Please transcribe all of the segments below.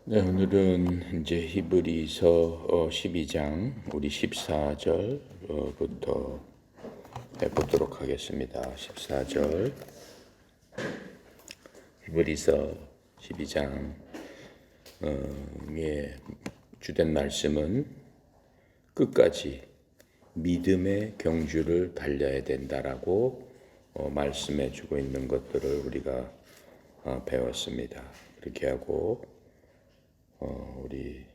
네, 오늘은 이제 히브리서 12장 우리 14절부터 해보도록 하겠습니다. 14절 히브리서 12장의 주된 말씀은 끝까지 믿음의 경주를 달려야 된다라고 말씀해 주고 있는 것들을 우리가 배웠습니다. 그렇게 하고 우리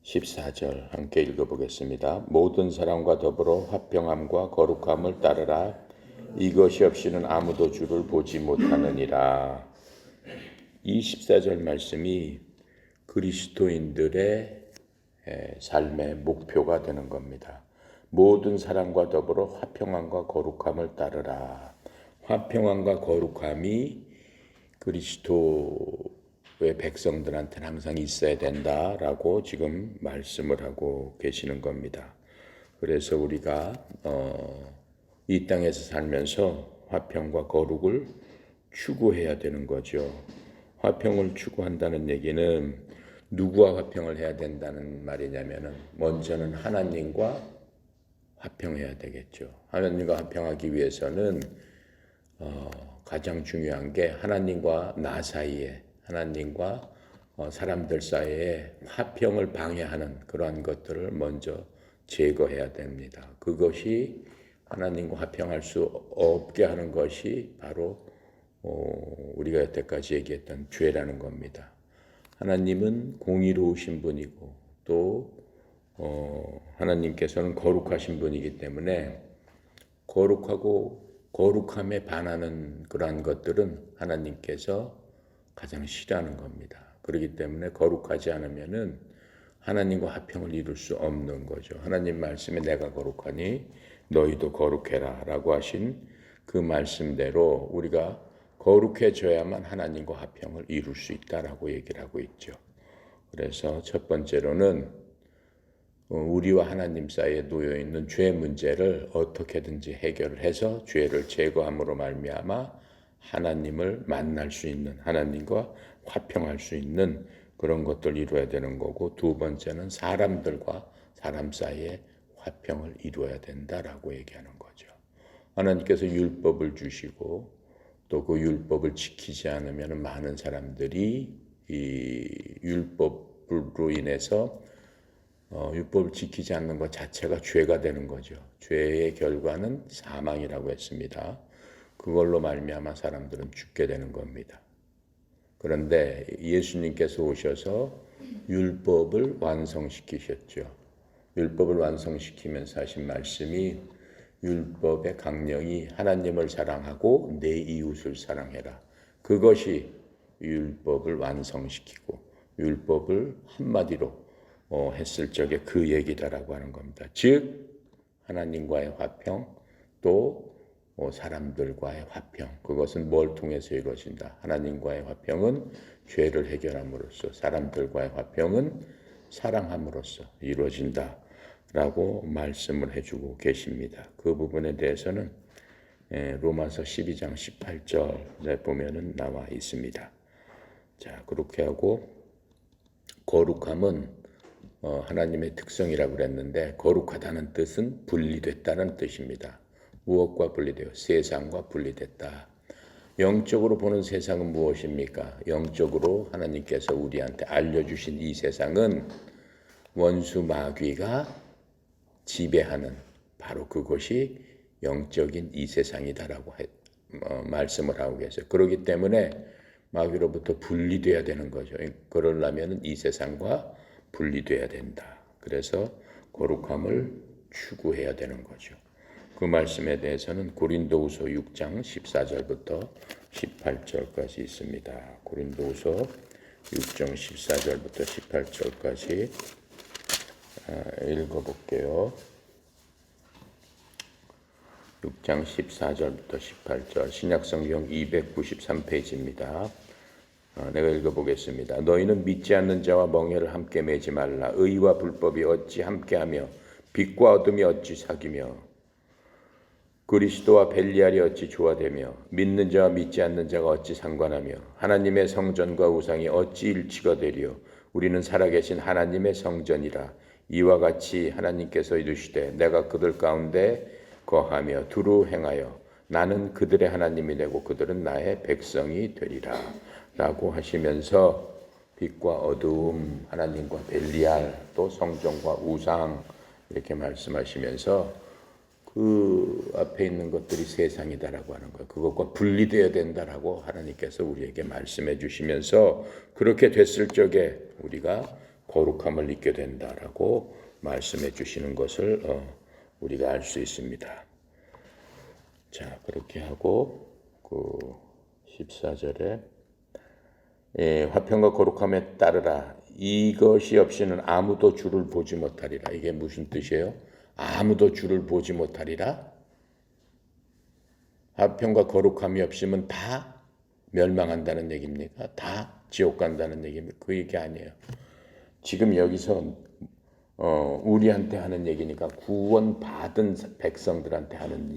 14절 함께 읽어보겠습니다. 모든 사람과 더불어 화평함과 거룩함을 따르라. 이것이 없이는 아무도 주를 보지 못하느니라. 이 14절 말씀이 그리스도인들의 삶의 목표가 되는 겁니다. 모든 사람과 더불어 화평함과 거룩함을 따르라. 화평함과 거룩함이 그리스도의 백성들한테는 항상 있어야 된다라고 지금 말씀을 하고 계시는 겁니다. 그래서 우리가 이 땅에서 살면서 화평과 거룩을 추구해야 되는 거죠. 화평을 추구한다는 얘기는 누구와 화평을 해야 된다는 말이냐면은 먼저는 하나님과 화평해야 되겠죠. 하나님과 화평하기 위해서는 가장 중요한 게 하나님과 나 사이에, 하나님과 사람들 사이에 화평을 방해하는 그러한 것들을 먼저 제거해야 됩니다. 그것이 하나님과 화평할 수 없게 하는 것이 바로 우리가 여태까지 얘기했던 죄라는 겁니다. 하나님은 공의로우신 분이고 또 하나님께서는 거룩하신 분이기 때문에 거룩하고 거룩함에 반하는 그러한 것들은 하나님께서 가장 싫어하는 겁니다. 그렇기 때문에 거룩하지 않으면은 하나님과 화평을 이룰 수 없는 거죠. 하나님 말씀에 내가 거룩하니 너희도 거룩해라 라고 하신 그 말씀대로 우리가 거룩해져야만 하나님과 화평을 이룰 수 있다라고 얘기를 하고 있죠. 그래서 첫 번째로는 우리와 하나님 사이에 놓여 있는 죄 문제를 어떻게든지 해결을 해서 죄를 제거함으로 말미암아 하나님을 만날 수 있는, 하나님과 화평할 수 있는 그런 것들을 이루어야 되는 거고, 두 번째는 사람들과 사람 사이에 화평을 이루어야 된다라고 얘기하는 거죠. 하나님께서 율법을 주시고 또 그 율법을 지키지 않으면 많은 사람들이 이 율법으로 인해서 율법을 지키지 않는 것 자체가 죄가 되는 거죠. 죄의 결과는 사망이라고 했습니다. 그걸로 말미암아 사람들은 죽게 되는 겁니다. 그런데 예수님께서 오셔서 율법을 완성시키셨죠. 율법을 완성시키면서 하신 말씀이 율법의 강령이 하나님을 사랑하고 내 이웃을 사랑해라. 그것이 율법을 완성시키고 율법을 한마디로 했을 적에 그 얘기다라고 하는 겁니다. 즉 하나님과의 화평 또 사람들과의 화평, 그것은 뭘 통해서 이루어진다. 하나님과의 화평은 죄를 해결함으로써, 사람들과의 화평은 사랑함으로써 이루어진다라고 말씀을 해주고 계십니다. 그 부분에 대해서는 로마서 12장 18절에 보면은 나와 있습니다. 자, 그렇게 하고 거룩함은 하나님의 특성이라고 그랬는데, 거룩하다는 뜻은 분리됐다는 뜻입니다. 무엇과 분리되어? 세상과 분리됐다. 영적으로 보는 세상은 무엇입니까? 영적으로 하나님께서 우리한테 알려주신 이 세상은 원수 마귀가 지배하는 바로 그것이 영적인 이 세상이다라고 말씀을 하고 계세요. 그렇기 때문에 마귀로부터 분리돼야 되는 거죠. 그러려면 이 세상과 분리돼야 된다. 그래서 거룩함을 추구해야 되는 거죠. 그 말씀에 대해서는 고린도후서 6장 14절부터 18절까지 있습니다. 고린도후서 6장 14절부터 18절까지 읽어볼게요. 6장 14절부터 18절 신약성경 293페이지입니다. 내가 읽어보겠습니다. 너희는 믿지 않는 자와 멍에를 함께 매지 말라. 의와 불법이 어찌 함께하며 빛과 어둠이 어찌 사귀며 그리스도와 벨리알이 어찌 조화되며 믿는 자와 믿지 않는 자가 어찌 상관하며 하나님의 성전과 우상이 어찌 일치가 되리요. 우리는 살아계신 하나님의 성전이라. 이와 같이 하나님께서 이르시되 내가 그들 가운데 거하며 두루 행하여 나는 그들의 하나님이 되고 그들은 나의 백성이 되리라 라고 하시면서 빛과 어두움, 하나님과 벨리알, 또 성전과 우상 이렇게 말씀하시면서 그 앞에 있는 것들이 세상이다라고 하는 거예요. 그것과 분리되어야 된다라고 하나님께서 우리에게 말씀해 주시면서 그렇게 됐을 적에 우리가 거룩함을 잊게 된다라고 말씀해 주시는 것을 우리가 알 수 있습니다. 자, 그렇게 하고 그 14절에 화평과 거룩함에 따르라. 이것이 없이는 아무도 주를 보지 못하리라. 이게 무슨 뜻이에요? 아무도 주를 보지 못하리라. 화평과 거룩함이 없으면 다 멸망한다는 얘기입니까? 다 지옥 간다는 얘기입니까? 그 얘기 아니에요. 지금 여기서 우리한테 하는 얘기니까 구원받은 백성들한테 하는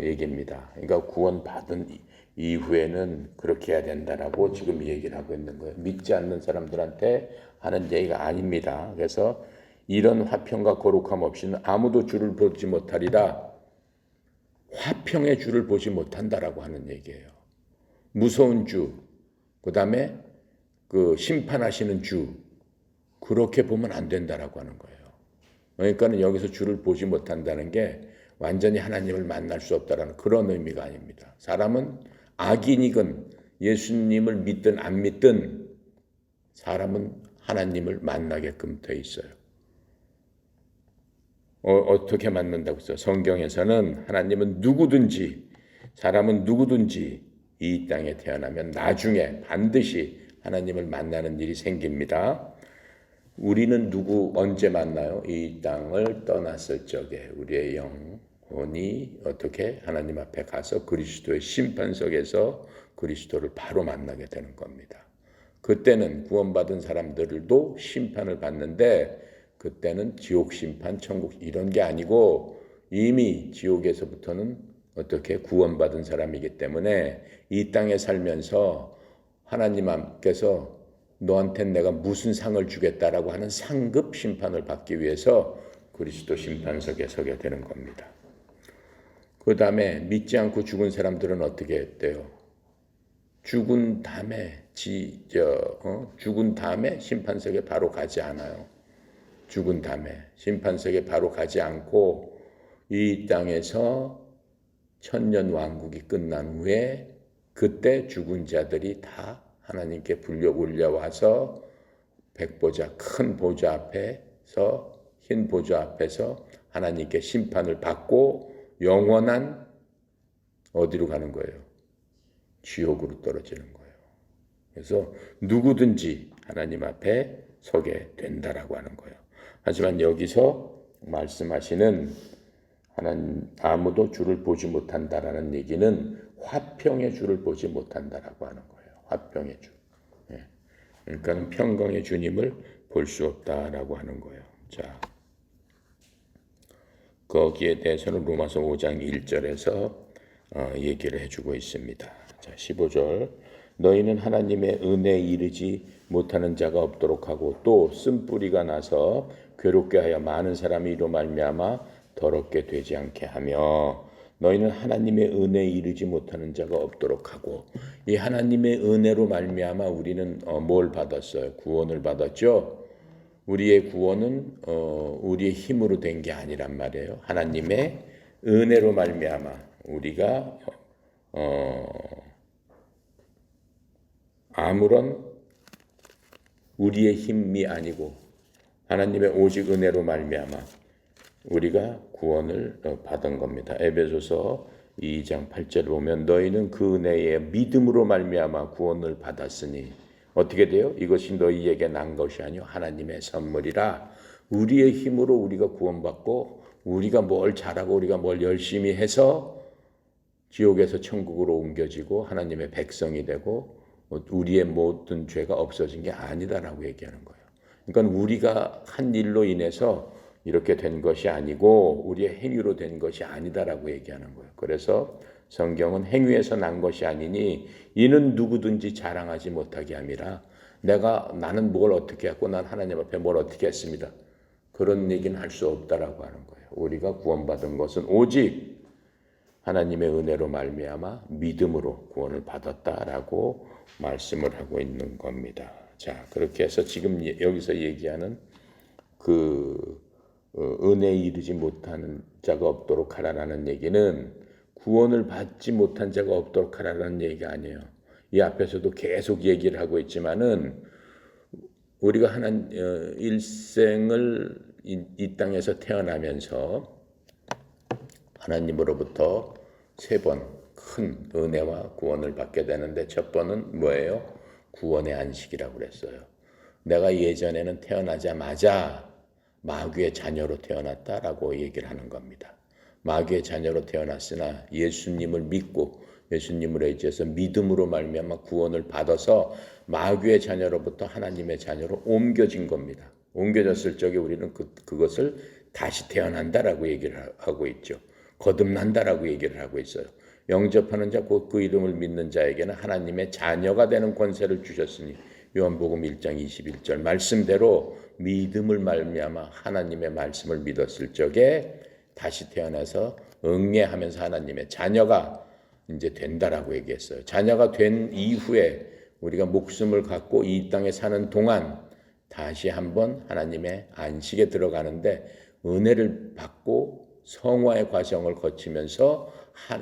얘기입니다. 그러니까 구원받은 이후에는 그렇게 해야 된다라고 지금 얘기를 하고 있는 거예요. 믿지 않는 사람들한테 하는 얘기가 아닙니다. 그래서 이런 화평과 거룩함 없이는 아무도 주를 보지 못하리라. 화평의 주를 보지 못한다라고 하는 얘기예요. 무서운 주, 그 다음에 그 심판하시는 주, 그렇게 보면 안 된다라고 하는 거예요. 그러니까는 여기서 주를 보지 못한다는 게 완전히 하나님을 만날 수 없다라는 그런 의미가 아닙니다. 사람은 악인이건 예수님을 믿든 안 믿든 사람은 하나님을 만나게끔 돼 있어요. 어떻게 만난다고 했어요? 성경에서는 하나님은 누구든지, 사람은 누구든지 이 땅에 태어나면 나중에 반드시 하나님을 만나는 일이 생깁니다. 우리는 언제 만나요? 이 땅을 떠났을 적에 우리의 영혼이 어떻게 하나님 앞에 가서 그리스도의 심판석에서 그리스도를 바로 만나게 되는 겁니다. 그때는 구원받은 사람들도 심판을 받는데 그때는 지옥 심판, 천국 이런 게 아니고 이미 지옥에서부터는 어떻게 구원받은 사람이기 때문에 이 땅에 살면서 하나님께서 너한테 내가 무슨 상을 주겠다라고 하는 상급 심판을 받기 위해서 그리스도 심판석에 서게 되는 겁니다. 그 다음에 믿지 않고 죽은 사람들은 어떻게 했대요? 죽은 다음에 죽은 다음에 심판석에 바로 가지 않아요. 죽은 다음에 심판석에 바로 가지 않고 이 땅에서 천년 왕국이 끝난 후에 그때 죽은 자들이 다 하나님께 올려와서 백보자 큰 보좌 앞에서 흰 보좌 앞에서 하나님께 심판을 받고 영원한 어디로 가는 거예요? 지옥으로 떨어지는 거예요. 그래서 누구든지 하나님 앞에 서게 된다라고 하는 거예요. 하지만 여기서 말씀하시는 하나님 아무도 주를 보지 못한다라는 얘기는 화평의 주를 보지 못한다라고 하는 거예요. 화평의 주. 그러니까 평강의 주님을 볼 수 없다라고 하는 거예요. 자, 거기에 대해서는 로마서 5장 1절에서 얘기를 해주고 있습니다. 자, 15절. 너희는 하나님의 은혜에 이르지 못하는 자가 없도록 하고 또 쓴뿌리가 나서 괴롭게 하여 많은 사람이 이로 말미암아 더럽게 되지 않게 하며 너희는 하나님의 은혜에 이르지 못하는 자가 없도록 하고 이 하나님의 은혜로 말미암아 우리는 뭘 받았어요? 구원을 받았죠. 우리의 구원은 우리의 힘으로 된 게 아니란 말이에요. 하나님의 은혜로 말미암아 우리가 아무런 우리의 힘이 아니고 하나님의 오직 은혜로 말미암아 우리가 구원을 받은 겁니다. 에베소서 2장 8절 보면 너희는 그 은혜의 믿음으로 말미암아 구원을 받았으니 어떻게 돼요? 이것이 너희에게 난 것이 아니요 하나님의 선물이라. 우리의 힘으로 우리가 구원받고 우리가 뭘 잘하고 우리가 뭘 열심히 해서 지옥에서 천국으로 옮겨지고 하나님의 백성이 되고 우리의 모든 죄가 없어진 게 아니다라고 얘기하는 거예요. 그러니까 우리가 한 일로 인해서 이렇게 된 것이 아니고 우리의 행위로 된 것이 아니다라고 얘기하는 거예요. 그래서 성경은 행위에서 난 것이 아니니 이는 누구든지 자랑하지 못하게 함이라. 나는 뭘 어떻게 했고 난 하나님 앞에 뭘 어떻게 했습니다. 그런 얘기는 할 수 없다라고 하는 거예요. 우리가 구원받은 것은 오직 하나님의 은혜로 말미암아 믿음으로 구원을 받았다라고 말씀을 하고 있는 겁니다. 자, 그렇게 해서 지금 여기서 얘기하는 은혜에 이르지 못하는 자가 없도록 하라는 얘기는 구원을 받지 못한 자가 없도록 하라는 얘기가 아니에요. 이 앞에서도 계속 얘기를 하고 있지만은 우리가 일생을 이 땅에서 태어나면서 하나님으로부터 3번 큰 은혜와 구원을 받게 되는데 첫 번은 뭐예요? 구원의 안식이라고 그랬어요. 내가 예전에는 태어나자마자 마귀의 자녀로 태어났다라고 얘기를 하는 겁니다. 마귀의 자녀로 태어났으나 예수님을 믿고 예수님을 의지해서 믿음으로 말미암아 구원을 받아서 마귀의 자녀로부터 하나님의 자녀로 옮겨진 겁니다. 옮겨졌을 적에 우리는 그것을 다시 태어난다라고 얘기를 하고 있죠. 거듭난다라고 얘기를 하고 있어요. 영접하는 자, 곧 그 이름을 믿는 자에게는 하나님의 자녀가 되는 권세를 주셨으니 요한복음 1장 21절 말씀대로 믿음을 말미암아 하나님의 말씀을 믿었을 적에 다시 태어나서 응애하면서 하나님의 자녀가 이제 된다라고 얘기했어요. 자녀가 된 이후에 우리가 목숨을 갖고 이 땅에 사는 동안 다시 한번 하나님의 안식에 들어가는데 은혜를 받고 성화의 과정을 거치면서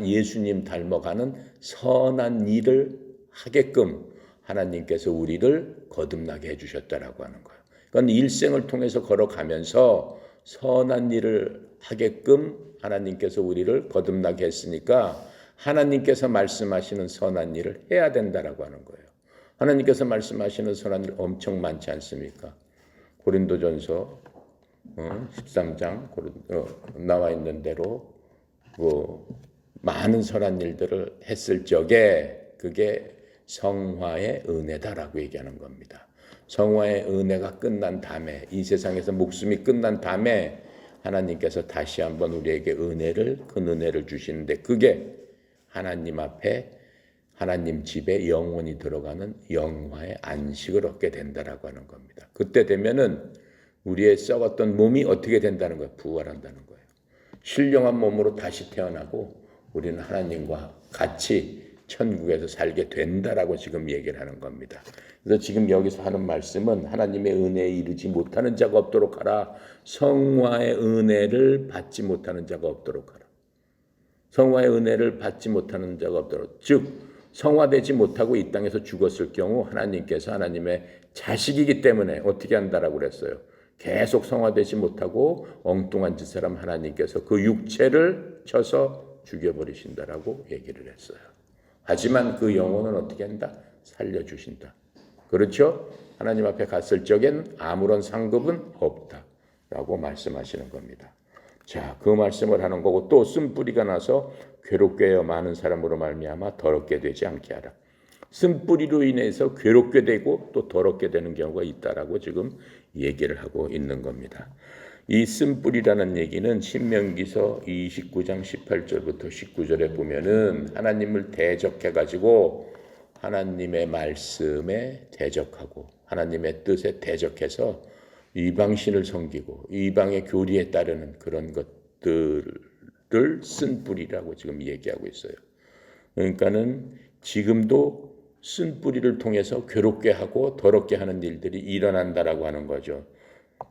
예수님 닮아가는 선한 일을 하게끔 하나님께서 우리를 거듭나게 해주셨다라고 하는 거예요. 그러니까 일생을 통해서 걸어가면서 선한 일을 하게끔 하나님께서 우리를 거듭나게 했으니까 하나님께서 말씀하시는 선한 일을 해야 된다라고 하는 거예요. 하나님께서 말씀하시는 선한 일 엄청 많지 않습니까? 고린도전서 13장 나와 있는 대로 많은 선한 일들을 했을 적에 그게 성화의 은혜다라고 얘기하는 겁니다. 성화의 은혜가 끝난 다음에 이 세상에서 목숨이 끝난 다음에 하나님께서 다시 한번 우리에게 큰 은혜를 주시는데 그게 하나님 앞에 하나님 집에 영원히 들어가는 영화의 안식을 얻게 된다라고 하는 겁니다. 그때 되면은 우리의 썩었던 몸이 어떻게 된다는 거예요? 부활한다는 거예요. 신령한 몸으로 다시 태어나고 우리는 하나님과 같이 천국에서 살게 된다라고 지금 얘기를 하는 겁니다. 그래서 지금 여기서 하는 말씀은 하나님의 은혜에 이르지 못하는 자가 없도록 하라. 성화의 은혜를 받지 못하는 자가 없도록 하라. 성화의 은혜를 받지 못하는 자가 없도록. 즉 성화되지 못하고 이 땅에서 죽었을 경우 하나님께서 하나님의 자식이기 때문에 어떻게 한다라고 그랬어요. 계속 성화되지 못하고 엉뚱한 짓을 하면 하나님께서 그 육체를 쳐서 죽여버리신다라고 얘기를 했어요. 하지만 그 영혼은 어떻게 한다? 살려주신다. 그렇죠? 하나님 앞에 갔을 적엔 아무런 상급은 없다라고 말씀하시는 겁니다. 자, 그 말씀을 하는 거고 또 쓴뿌리가 나서 괴롭게 하여 많은 사람으로 말미암아 더럽게 되지 않게 하라. 쓴뿌리로 인해서 괴롭게 되고 또 더럽게 되는 경우가 있다라고 지금 얘기를 하고 있는 겁니다. 이 쓴뿌리라는 얘기는 신명기서 29장 18절부터 19절에 보면은 하나님을 대적해가지고 하나님의 말씀에 대적하고 하나님의 뜻에 대적해서 이방신을 섬기고 이방의 교리에 따르는 그런 것들을 쓴뿌리라고 지금 얘기하고 있어요. 그러니까는 지금도 쓴뿌리를 통해서 괴롭게 하고 더럽게 하는 일들이 일어난다라고 하는 거죠.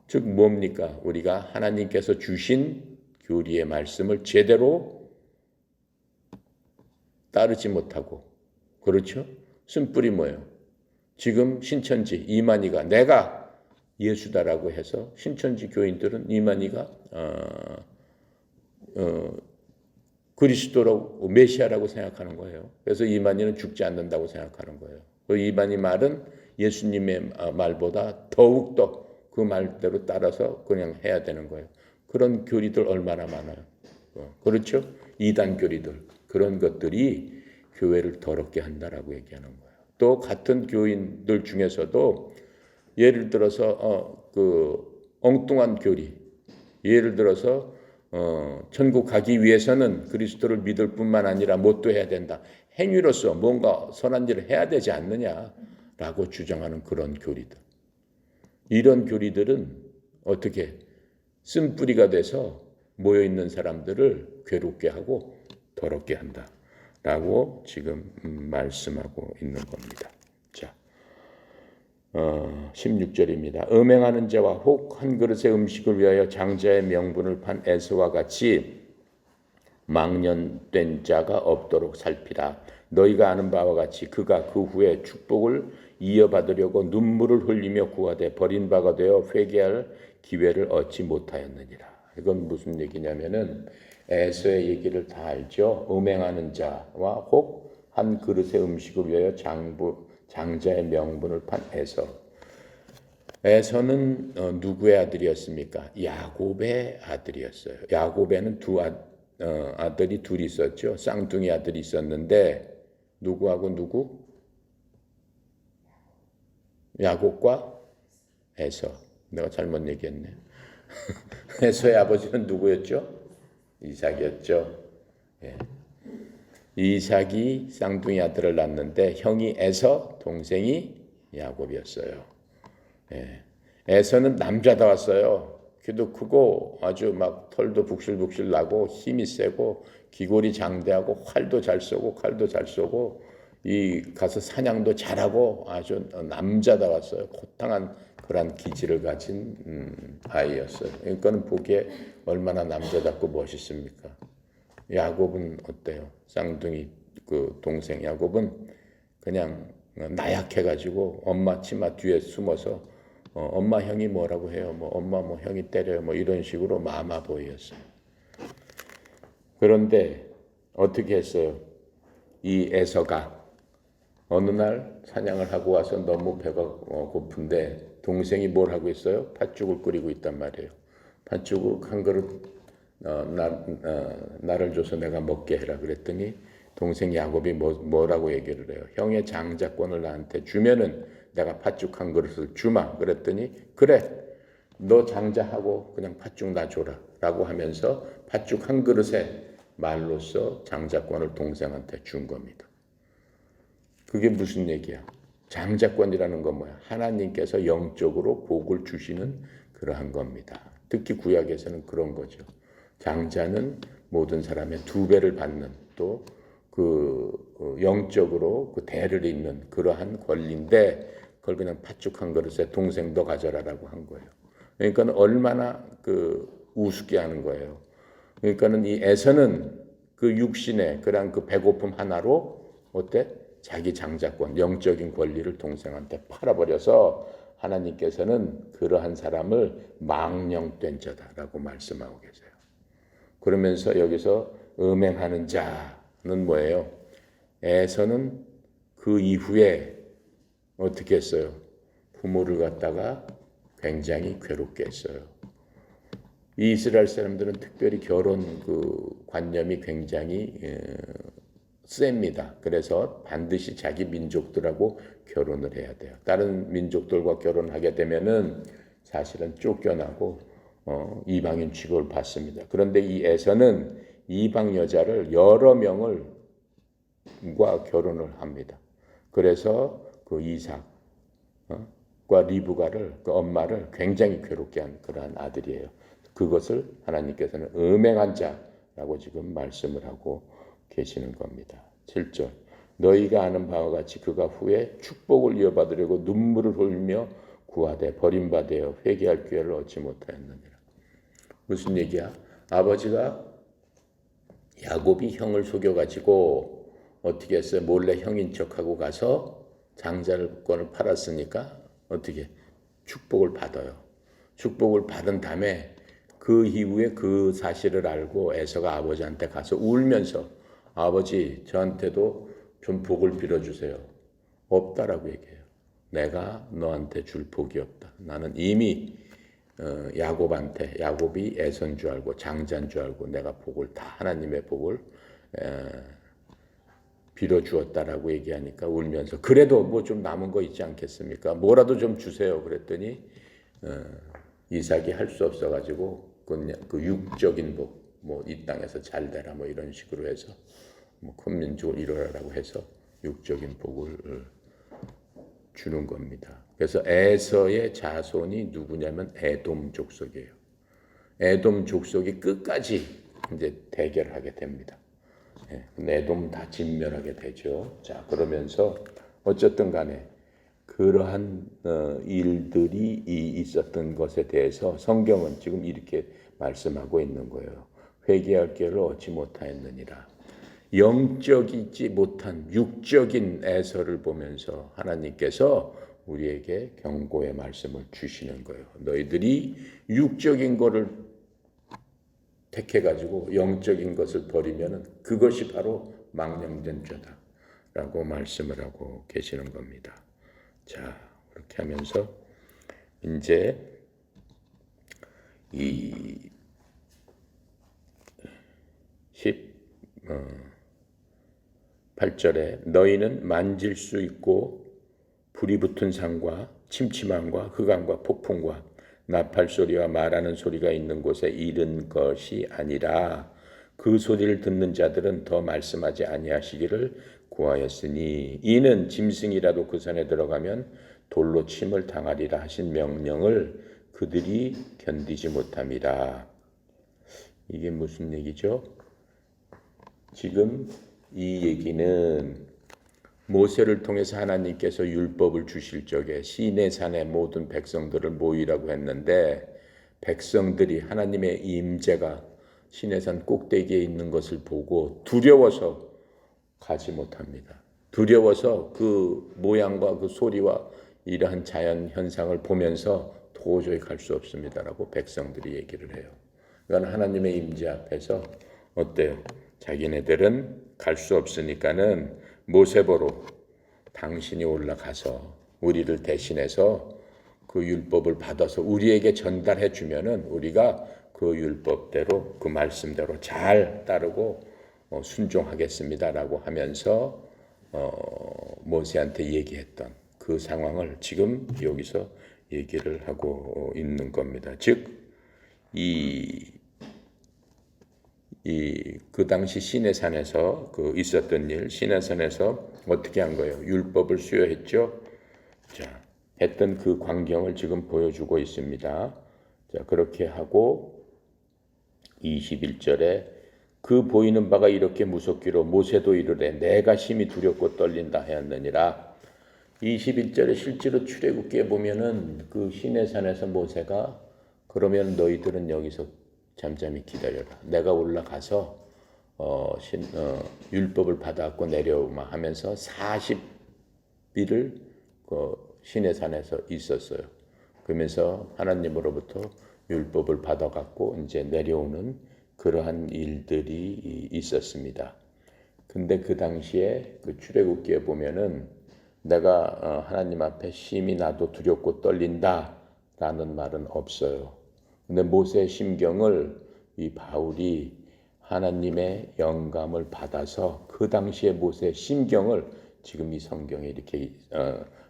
즉 뭡니까? 우리가 하나님께서 주신 교리의 말씀을 제대로 따르지 못하고 그렇죠? 쓴뿌리 뭐예요? 지금 신천지 이만희가 내가 예수다라고 해서 신천지 교인들은 이만희가 그리스도라고 메시아라고 생각하는 거예요. 그래서 이만희는 죽지 않는다고 생각하는 거예요. 그 이만희 말은 예수님의 말보다 더욱더 그 말대로 따라서 그냥 해야 되는 거예요. 그런 교리들 얼마나 많아요. 그렇죠? 이단 교리들 그런 것들이 교회를 더럽게 한다라고 얘기하는 거예요. 또 같은 교인들 중에서도 예를 들어서 엉뚱한 교리, 예를 들어서 천국 가기 위해서는 그리스도를 믿을 뿐만 아니라 뭣도 해야 된다. 행위로서 뭔가 선한 일을 해야 되지 않느냐. 라고 주장하는 그런 교리들. 이런 교리들은 어떻게 쓴뿌리가 돼서 모여있는 사람들을 괴롭게 하고 더럽게 한다라고 지금 말씀하고 있는 겁니다. 자, 16절입니다. 음행하는 자와 혹 한 그릇의 음식을 위하여 장자의 명분을 판 에서와 같이 망년된 자가 없도록 살피라. 너희가 아는 바와 같이 그가 그 후에 축복을 이어받으려고 눈물을 흘리며 구하되 버린 바가 되어 회개할 기회를 얻지 못하였느니라. 이건 무슨 얘기냐면은 에서의 얘기를 다 알죠. 음행하는 자와 혹 한 그릇의 음식을 위하여 장자의 명분을 판 에서. 에서는 누구의 아들이었습니까? 야곱의 아들이었어요. 야곱에는 아들이 둘이 있었죠. 쌍둥이 아들이 있었는데 누구하고 누구? 야곱과 에서. 내가 잘못 얘기했네. 에서의 아버지는 누구였죠? 이삭이었죠. 예. 이삭이 쌍둥이 아들을 낳았는데 형이 에서, 동생이 야곱이었어요. 예. 에서는 남자다웠어요. 키도 크고 아주 막 털도 북실북실 나고 힘이 세고 기골이 장대하고 활도 잘 쏘고 칼도 잘 쏘고 가서 사냥도 잘하고 아주 남자다웠어요. 호탕한 그런 기질을 가진 아이였어요. 그러니까는 보기에 얼마나 남자답고 멋있습니까? 야곱은 어때요? 쌍둥이 그 동생 야곱은 그냥 나약해가지고 엄마 치마 뒤에 숨어서 엄마 형이 뭐라고 해요? 뭐 엄마 뭐 형이 때려요? 뭐 이런 식으로 마마보이였어요. 그런데 어떻게 했어요? 이 에서가 어느 날 사냥을 하고 와서 너무 배가 고픈데 동생이 뭘 하고 있어요? 팥죽을 끓이고 있단 말이에요. 팥죽을 한 그릇 나를 줘서 내가 먹게 해라 그랬더니 동생 야곱이 뭐라고 얘기를 해요? 형의 장자권을 나한테 주면은 내가 팥죽 한 그릇을 주마 그랬더니 그래 너 장자하고 그냥 팥죽 나 줘라 라고 하면서 팥죽 한 그릇에 말로써 장자권을 동생한테 준 겁니다. 그게 무슨 얘기야? 장자권이라는 건 뭐야? 하나님께서 영적으로 복을 주시는 그러한 겁니다. 특히 구약에서는 그런 거죠. 장자는 모든 사람의 2배를 받는 또 그 영적으로 그 대를 잇는 그러한 권리인데 그걸 그냥 팥죽 한 그릇에 동생도 가져라라고 한 거예요. 그러니까 얼마나 그 우습게 하는 거예요. 그러니까는 이 에서는 그 육신의 그런 그 배고픔 하나로 어때? 자기 장자권, 영적인 권리를 동생한테 팔아버려서 하나님께서는 그러한 사람을 망령된 자다라고 말씀하고 계세요. 그러면서 여기서 음행하는 자는 뭐예요? 에서는 그 이후에 어떻게 했어요? 부모를 갖다가 굉장히 괴롭게 했어요. 이 이스라엘 사람들은 특별히 결혼 그 관념이 굉장히 셉니다. 그래서 반드시 자기 민족들하고 결혼을 해야 돼요. 다른 민족들과 결혼하게 되면은 사실은 쫓겨나고 이방인 취급을 받습니다. 그런데 이 에서는 이방 여자를 여러 명과 결혼을 합니다. 그래서 그 이삭과 리브가를 그 엄마를 굉장히 괴롭게 한 그러한 아들이에요. 그것을 하나님께서는 음행한 자라고 지금 말씀을 하고 계시는 겁니다. 7절 너희가 아는 바와 같이 그가 후에 축복을 이어받으려고 눈물을 흘리며 구하되 버림받아 회개할 기회를 얻지 못하였느니라. 무슨 얘기야? 아버지가 야곱이 형을 속여가지고 어떻게 했어요? 몰래 형인 척하고 가서 장자권을 팔았으니까 어떻게 축복을 받아요. 축복을 받은 다음에 그 이후에 그 사실을 알고 에서가 아버지한테 가서 울면서 아버지 저한테도 좀 복을 빌어주세요. 없다라고 얘기해요. 내가 너한테 줄 복이 없다. 나는 이미 야곱이 에서인 줄 알고 장자인 줄 알고 내가 복을 다 하나님의 복을 빌어주었다라고 얘기하니까 울면서 그래도 뭐 좀 남은 거 있지 않겠습니까? 뭐라도 좀 주세요. 그랬더니 이삭이 할 수 없어가지고 그 육적인 복, 뭐 이 땅에서 잘 되라 뭐 이런 식으로 해서 뭐 큰 민족을 이루라라고 해서 육적인 복을 주는 겁니다. 그래서 에서의 자손이 누구냐면 에돔 족속이에요. 에돔 족속이 끝까지 이제 대결하게 됩니다. 에돔 다 진멸하게 되죠. 자, 그러면서 어쨌든 간에 그러한 일들이 있었던 것에 대해서 성경은 지금 이렇게 말씀하고 있는 거예요. 회개할 기회를 얻지 못하였느니라. 영적이지 못한 육적인 에서를 보면서 하나님께서 우리에게 경고의 말씀을 주시는 거예요. 너희들이 육적인 거를 택해가지고 영적인 것을 버리면 그것이 바로 망령된 죄다라고 말씀을 하고 계시는 겁니다. 자, 그렇게 하면서 이제 이 18절에 너희는 만질 수 있고 불이 붙은 산과 침침함과 흑암과 폭풍과 나팔 소리와 말하는 소리가 있는 곳에 이른 것이 아니라 그 소리를 듣는 자들은 더 말씀하지 아니하시기를 구하였으니 이는 짐승이라도 그 산에 들어가면 돌로 침을 당하리라 하신 명령을 그들이 견디지 못함이라. 이게 무슨 얘기죠? 지금 이 얘기는 모세를 통해서 하나님께서 율법을 주실 적에 시내산에 모든 백성들을 모이라고 했는데 백성들이 하나님의 임재가 시내산 꼭대기에 있는 것을 보고 두려워서 가지 못합니다. 두려워서 그 모양과 그 소리와 이러한 자연 현상을 보면서 도저히 갈 수 없습니다라고 백성들이 얘기를 해요. 그러니까 하나님의 임재 앞에서 어때요? 자기네들은 갈 수 없으니까는 모세보로 당신이 올라가서 우리를 대신해서 그 율법을 받아서 우리에게 전달해 주면은 우리가 그 율법대로 그 말씀대로 잘 따르고 순종하겠습니다라고 하면서 모세한테 얘기했던 그 상황을 지금 여기서 얘기를 하고 있는 겁니다. 즉 그 당시 시내산에서 그 있었던 일, 시내산에서 어떻게 한 거예요? 율법을 수여했죠. 자, 했던 그 광경을 지금 보여주고 있습니다. 자, 그렇게 하고 21절에 그 보이는 바가 이렇게 무섭기로 모세도 이르되 내가 심히 두렵고 떨린다 하였느니라. 21절에 실제로 출애굽기에 보면은 그 시내산에서 모세가 그러면 너희들은 여기서 잠잠히 기다려라. 내가 올라가서 율법을 받아갖고 내려오마 하면서 40일을 시내산에서 있었어요. 그러면서 하나님으로부터 율법을 받아갖고 이제 내려오는 그러한 일들이 있었습니다. 근데 그 당시에 그 출애굽기에 보면은 내가 하나님 앞에 심히 나도 두렵고 떨린다라는 말은 없어요. 근데 모세의 심경을 이 바울이 하나님의 영감을 받아서 그 당시에 모세의 심경을 지금 이 성경에 이렇게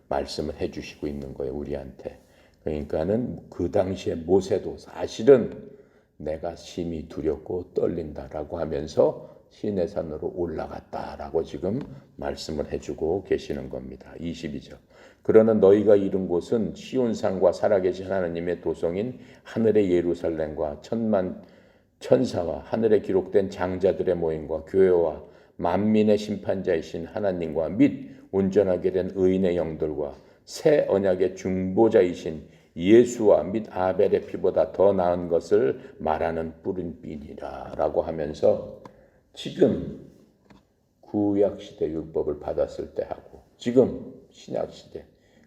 말씀을 해주시고 있는 거예요, 우리한테. 그러니까는 그 당시에 모세도 사실은 내가 심히 두렵고 떨린다라고 하면서 시내산으로 올라갔다라고 지금 말씀을 해주고 계시는 겁니다. 22절. 그러나 너희가 이른 곳은 시온산과 살아계신 하나님의 도성인 하늘의 예루살렘과 천만 천사와 하늘에 기록된 장자들의 모임과 교회와 만민의 심판자이신 하나님과 및 온전하게 된 의인의 영들과 새 언약의 중보자이신 예수와 및 아벨의 피보다 더 나은 것을 말하는 뿌린빛이라 라고 하면서 지금 구약시대 율법을 받았을 때 하고 지금 신약시대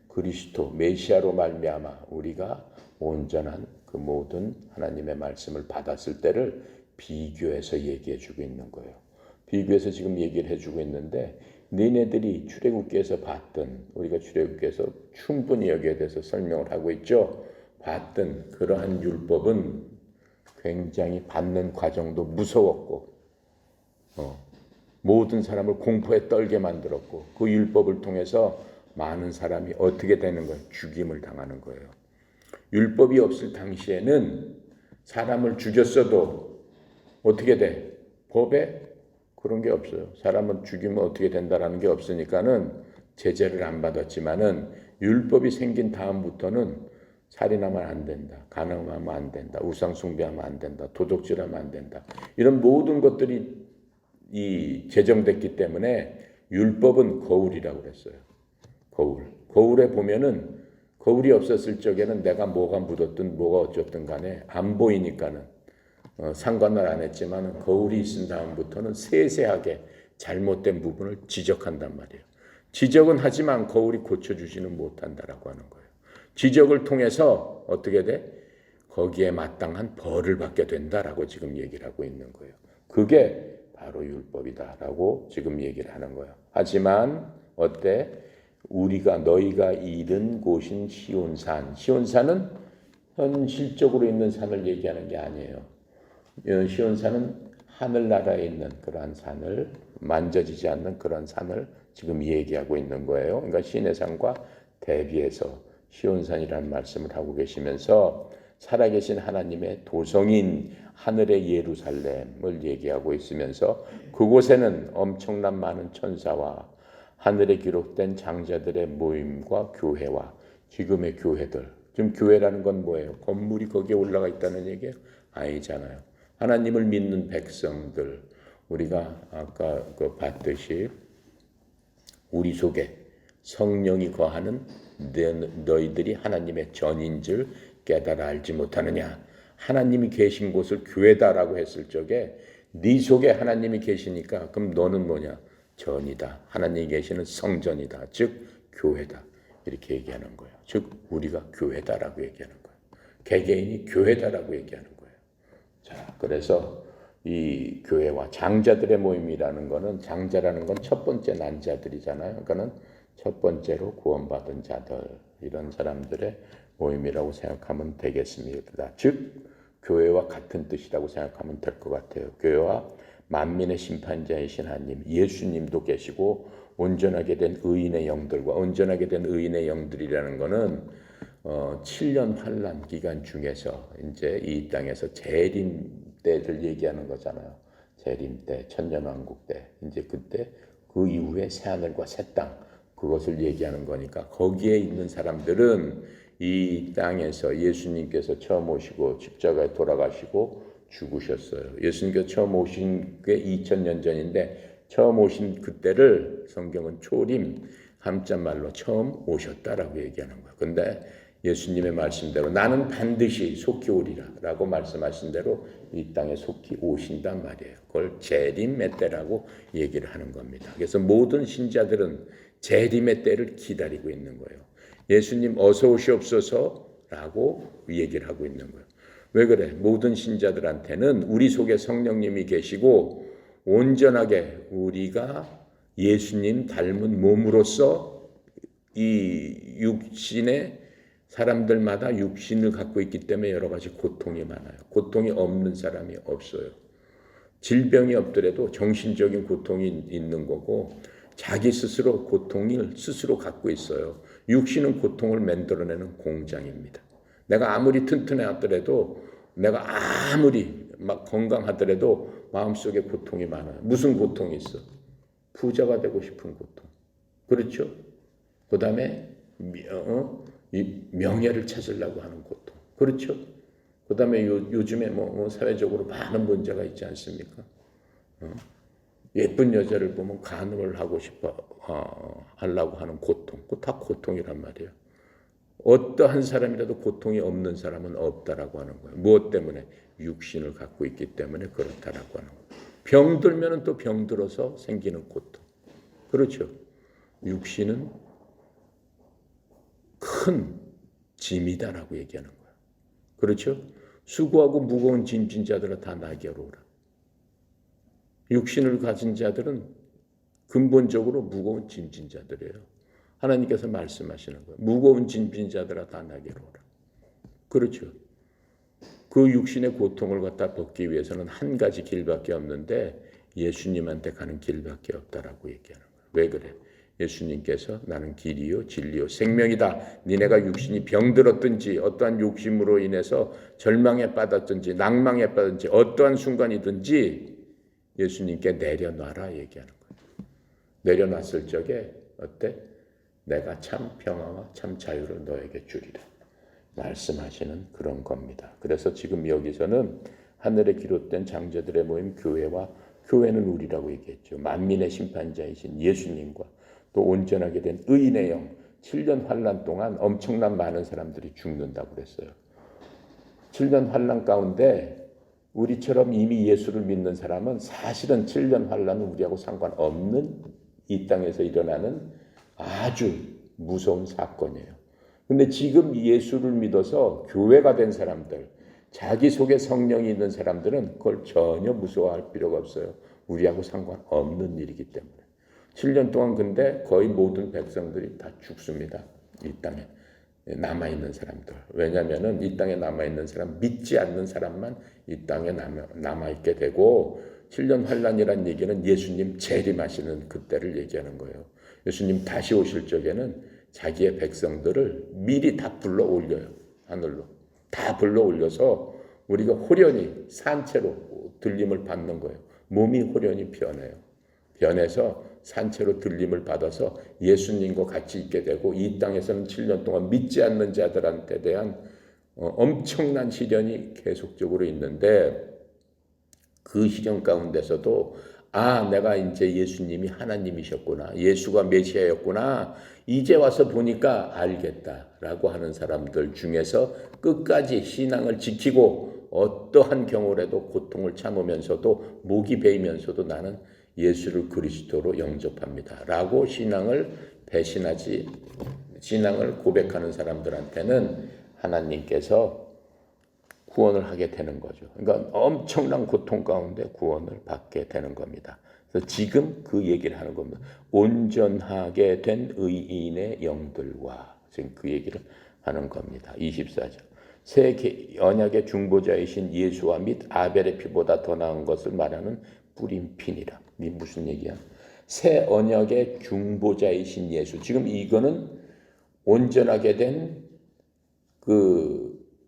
그리스도 메시아로 말미암아 우리가 온전한 그 모든 하나님의 말씀을 받았을 때를 비교해서 얘기해 주고 있는 거예요. 비교해서 지금 얘기를 해주고 있는데 너희들이 출애굽기에서 봤던 우리가 출애굽기에서 충분히 여기에 대해서 설명을 하고 있죠. 봤던 그러한 율법은 굉장히 받는 과정도 무서웠고 모든 사람을 공포에 떨게 만들었고 그 율법을 통해서 많은 사람이 어떻게 되는 거예요? 죽임을 당하는 거예요. 율법이 없을 당시에는 사람을 죽였어도 어떻게 돼? 법에 그런 게 없어요. 사람을 죽이면 어떻게 된다라는 게 없으니까는 제재를 안 받았지만은 율법이 생긴 다음부터는 살인하면 안 된다, 간음하면 안 된다, 우상 숭배하면 안 된다, 도적질하면 안 된다. 이런 모든 것들이 제정됐기 때문에 율법은 거울이라고 그랬어요. 거울에 보면은 거울이 없었을 적에는 내가 뭐가 묻었든 뭐가 어쨌든 간에 안 보이니까는 상관을 안 했지만 거울이 있은 다음부터는 세세하게 잘못된 부분을 지적한단 말이에요. 지적은 하지만 거울이 고쳐주지는 못한다라고 하는 거예요. 지적을 통해서 어떻게 돼? 거기에 마땅한 벌을 받게 된다라고 지금 얘기를 하고 있는 거예요. 그게 바로 율법이다라고 지금 얘기를 하는 거예요. 하지만 어때? 너희가 이른 곳인 시온산. 시온산은 현실적으로 있는 산을 얘기하는 게 아니에요. 시온산은 하늘나라에 있는 그러한 산을 만져지지 않는 그런 산을 지금 얘기하고 있는 거예요. 그러니까 시내 산과 대비해서 시온산이라는 말씀을 하고 계시면서 살아계신 하나님의 도성인 하늘의 예루살렘을 얘기하고 있으면서 그곳에는 엄청난 많은 천사와 하늘에 기록된 장자들의 모임과 교회와 지금의 교회들. 지금 교회라는 건 뭐예요? 건물이 거기에 올라가 있다는 얘기예요? 아니잖아요. 하나님을 믿는 백성들, 우리가 아까 봤듯이 우리 속에 성령이 거하는 너희들이 하나님의 전인 줄 깨달아 알지 못하느냐. 하나님이 계신 곳을 교회다라고 했을 적에 네 속에 하나님이 계시니까 그럼 너는 뭐냐? 전이다. 하나님이 계시는 성전이다. 즉 교회다. 이렇게 얘기하는 거예요. 즉 우리가 교회다라고 얘기하는 거예요. 개개인이 교회다라고 얘기하는 거예요. 자, 그래서 이 교회와 장자들의 모임이라는 거는 장자라는 건 첫 번째 난 자들이잖아요. 그러니까는 첫 번째로 구원받은 자들 이런 사람들의 모임이라고 생각하면 되겠습니다. 즉 교회와 같은 뜻이라고 생각하면 될 것 같아요. 교회와 만민의 심판자이신 하나님, 예수님도 계시고 온전하게 된 의인의 영들과 온전하게 된 의인의 영들이라는 거는 7년 환란 기간 중에서 이제 이 땅에서 재림 때를 얘기하는 거잖아요. 재림 때, 천년왕국 때, 이제 그때 그 이후에 새 하늘과 새 땅 그것을 얘기하는 거니까 거기에 있는 사람들은 이 땅에서 예수님께서 처음 오시고 십자가에 돌아가시고 죽으셨어요. 예수님께서 처음 오신 게 2000년 전인데 처음 오신 그때를 성경은 초림 한자말로 처음 오셨다라고 얘기하는 거예요. 근데 예수님의 말씀대로 나는 반드시 속히 오리라 라고 말씀하신 대로 이 땅에 속히 오신단 말이에요. 그걸 재림의 때라고 얘기를 하는 겁니다. 그래서 모든 신자들은 재림의 때를 기다리고 있는 거예요. 예수님 어서 오시옵소서라고 얘기를 하고 있는 거예요. 왜 그래? 모든 신자들한테는 우리 속에 성령님이 계시고 온전하게 우리가 예수님 닮은 몸으로서 이 육신의 사람들마다 육신을 갖고 있기 때문에 여러 가지 고통이 많아요. 고통이 없는 사람이 없어요. 질병이 없더라도 정신적인 고통이 있는 거고 자기 스스로 고통을 스스로 갖고 있어요. 육신은 고통을 만들어내는 공장입니다. 내가 아무리 튼튼하더라도 내가 아무리 막 건강하더라도 마음속에 고통이 많아요. 무슨 고통이 있어? 부자가 되고 싶은 고통. 그렇죠? 그 다음에 명예를 찾으려고 하는 고통. 그렇죠? 그 다음에 요즘에 사회적으로 많은 문제가 있지 않습니까? 예쁜 여자를 보면 간음을 하고 싶어 하려고 하는 고통. 그거 다 고통이란 말이에요. 어떠한 사람이라도 고통이 없는 사람은 없다라고 하는 거예요. 무엇 때문에? 육신을 갖고 있기 때문에 그렇다라고 하는 거예요. 병들면 또 병들어서 생기는 고통. 그렇죠? 육신은 큰 짐이다라고 얘기하는 거예요. 그렇죠? 수고하고 무거운 짐진 자들은 다 나에게로 오라. 육신을 가진 자들은 근본적으로 무거운 짐진 자들이에요. 하나님께서 말씀하시는 거예요. 무거운 짐진 자들아 다 나에게로 오라. 그렇죠. 그 육신의 고통을 갖다 벗기 위해서는 한 가지 길밖에 없는데 예수님한테 가는 길밖에 없다라고 얘기하는 거예요. 왜 그래? 예수님께서 나는 길이요 진리요 생명이다. 니네가 육신이 병들었든지 어떠한 욕심으로 인해서 절망에 빠졌든지 낭망에 빠졌든지 어떠한 순간이든지 예수님께 내려놔라 얘기하는 거예요. 내려놨을 적에 어때? 내가 참 평화와 참 자유를 너에게 주리라 말씀하시는 그런 겁니다. 그래서 지금 여기서는 하늘에 기록된 장자들의 모임 교회와 교회는 우리라고 얘기했죠. 만민의 심판자이신 예수님과 또 온전하게 된 의인의 영 7년 환란 동안 엄청난 많은 사람들이 죽는다고 그랬어요. 7년 환란 가운데 우리처럼 이미 예수를 믿는 사람은 사실은 7년 환란은 우리하고 상관없는 이 땅에서 일어나는 아주 무서운 사건이에요. 근데 지금 예수를 믿어서 교회가 된 사람들, 자기 속에 성령이 있는 사람들은 그걸 전혀 무서워할 필요가 없어요. 우리하고 상관없는 일이기 때문에. 7년 동안 근데 거의 모든 백성들이 다 죽습니다. 이 땅에 남아있는 사람들. 왜냐하면 이 땅에 남아있는 사람, 믿지 않는 사람만 이 땅에 남아있게 되고 7년 환란이란 얘기는 예수님 재림하시는 그때를 얘기하는 거예요. 예수님 다시 오실 적에는 자기의 백성들을 미리 다 불러 올려요. 하늘로. 다 불러 올려서 우리가 호련히 산채로 들림을 받는 거예요. 몸이 호련히 변해요. 변해서 산채로 들림을 받아서 예수님과 같이 있게 되고 이 땅에서는 7년 동안 믿지 않는 자들한테 대한 엄청난 시련이 계속적으로 있는데 그 시련 가운데서도 내가 이제 예수님이 하나님이셨구나. 예수가 메시아였구나. 이제 와서 보니까 알겠다라고 하는 사람들 중에서 끝까지 신앙을 지키고 어떠한 경우라도 고통을 참으면서도 목이 베이면서도 나는 예수를 그리스도로 영접합니다. 라고 신앙을 고백하는 사람들한테는 하나님께서 구원을 하게 되는 거죠. 그러니까 엄청난 고통 가운데 구원을 받게 되는 겁니다. 그래서 지금 그 얘기를 하는 겁니다. 온전하게 된 의인의 영들과 지금 그 얘기를 하는 겁니다. 24절. 새 언약의 중보자이신 예수와 및 아벨의 피보다 더 나은 것을 말하는 뿌린 핀이라. 이게 무슨 얘기야? 새 언약의 중보자이신 예수. 지금 이거는 온전하게 된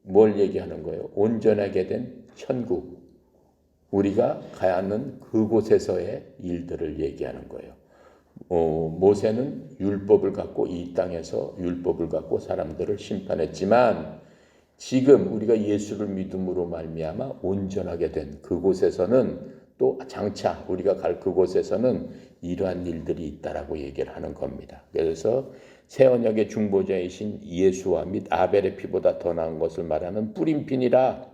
뭘 얘기하는 거예요? 온전하게 된 천국. 우리가 가야 하는 그곳에서의 일들을 얘기하는 거예요. 모세는 율법을 갖고 이 땅에서 율법을 갖고 사람들을 심판했지만 지금 우리가 예수를 믿음으로 말미암아 온전하게 된 그곳에서는 또 장차 우리가 갈 그곳에서는 이러한 일들이 있다라고 얘기를 하는 겁니다. 그래서 새 언약의 중보자이신 예수와 및 아벨의 피보다 더 나은 것을 말하는 뿌린 핀이라.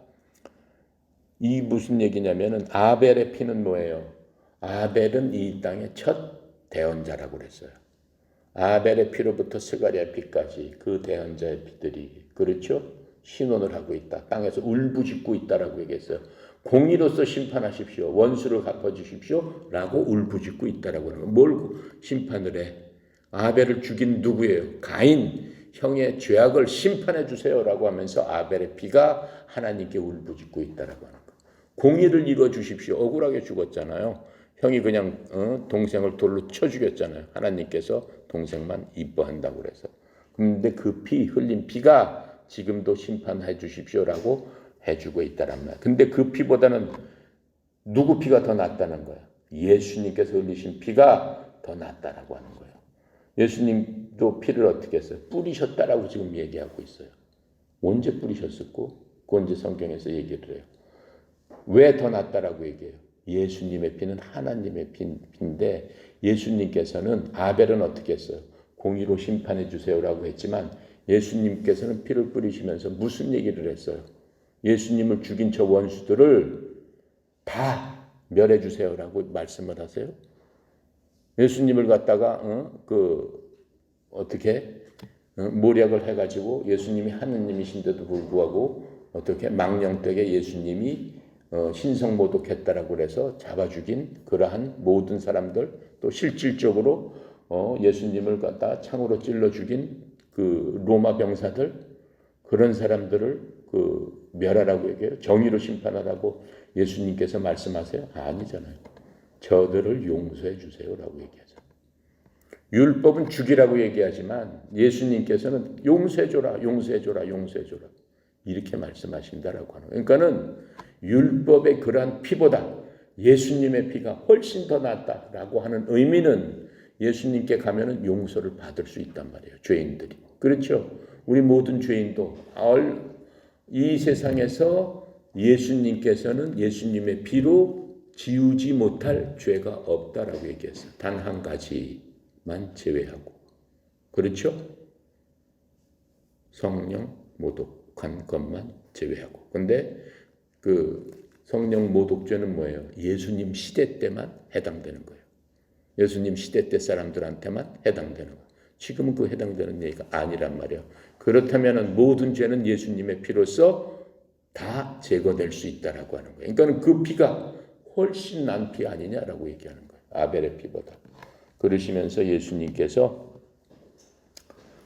이 무슨 얘기냐면은 아벨의 피는 뭐예요? 아벨은 이 땅의 첫 대언자라고 그랬어요. 아벨의 피로부터 스가랴의 피까지 그 대언자의 피들이 그렇죠? 신원을 하고 있다. 땅에서 울부짖고 있다라고 얘기했어요. 공의로서 심판하십시오. 원수를 갚아주십시오. 라고 울부짖고 있다라고 하는 거예요. 뭘 심판을 해? 아벨을 죽인 누구예요? 가인. 형의 죄악을 심판해 주세요. 라고 하면서 아벨의 피가 하나님께 울부짖고 있다라고 하는 거예요. 공의를 이루어 주십시오. 억울하게 죽었잖아요. 형이 그냥 동생을 돌로 쳐 죽였잖아요. 하나님께서 동생만 이뻐한다고 그래서. 근데 그 피, 흘린 피가 지금도 심판해 주십시오라고 해주고 있다란 말이야. 근데 그 피보다는 누구 피가 더 낫다는 거야? 예수님께서 흘리신 피가 더 낫다라고 하는 거예요. 예수님도 피를 어떻게 했어요? 뿌리셨다라고 지금 얘기하고 있어요. 언제 뿌리셨었고? 그 언제 성경에서 얘기를 해요. 왜 더 낫다라고 얘기해요? 예수님의 피는 하나님의 피인데 예수님께서는 아벨은 어떻게 했어요? 공의로 심판해 주세요라고 했지만 예수님께서는 피를 뿌리시면서 무슨 얘기를 했어요? 예수님을 죽인 저 원수들을 다 멸해 주세요라고 말씀을 하세요. 예수님을 갖다가 어떻게 모략을 해가지고 예수님이 하느님이신데도 불구하고 어떻게 망령되게 예수님이 신성모독했다라고 그래서 잡아 죽인 그러한 모든 사람들, 또 실질적으로 예수님을 갖다 창으로 찔러 죽인 그 로마 병사들, 그런 사람들을 멸하라고 얘기해요. 정의로 심판하라고 예수님께서 말씀하세요? 아니잖아요. 저들을 용서해 주세요라고 얘기하죠. 율법은 죽이라고 얘기하지만 예수님께서는 용서해줘라, 용서해줘라, 용서해줘라 이렇게 말씀하신다라고 하는 거예요. 그러니까는 율법의 그러한 피보다 예수님의 피가 훨씬 더 낫다라고 하는 의미는 예수님께 가면은 용서를 받을 수 있단 말이에요. 죄인들이. 그렇죠? 우리 모든 죄인도 이 세상에서 예수님께서는 예수님의 피로 지우지 못할 죄가 없다라고 얘기했어요. 단 한 가지만 제외하고. 그렇죠? 성령 모독한 것만 제외하고. 근데 그 성령 모독죄는 뭐예요? 예수님 시대 때만 해당되는 거예요. 예수님 시대 때 사람들한테만 해당되는 거예요. 지금은 그 해당되는 얘기가 아니란 말이에요. 그렇다면 모든 죄는 예수님의 피로써 다 제거될 수 있다라고 하는 거예요. 그러니까 그 피가 훨씬 난 피 아니냐라고 얘기하는 거예요. 아벨의 피보다. 그러시면서 예수님께서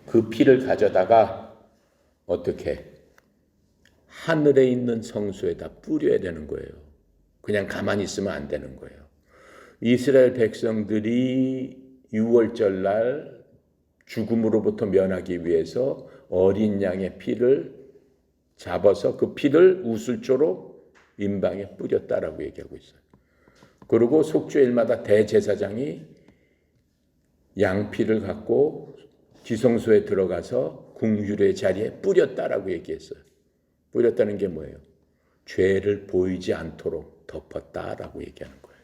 그 피를 가져다가 어떻게 하늘에 있는 성소에다 뿌려야 되는 거예요. 그냥 가만히 있으면 안 되는 거예요. 이스라엘 백성들이 6월절 날 죽음으로부터 면하기 위해서 어린 양의 피를 잡아서 그 피를 우슬초로 임방에 뿌렸다라고 얘기하고 있어요. 그리고 속죄일마다 대제사장이 양피를 갖고 지성소에 들어가서 궁율의 자리에 뿌렸다라고 얘기했어요. 뿌렸다는 게 뭐예요? 죄를 보이지 않도록 덮었다라고 얘기하는 거예요.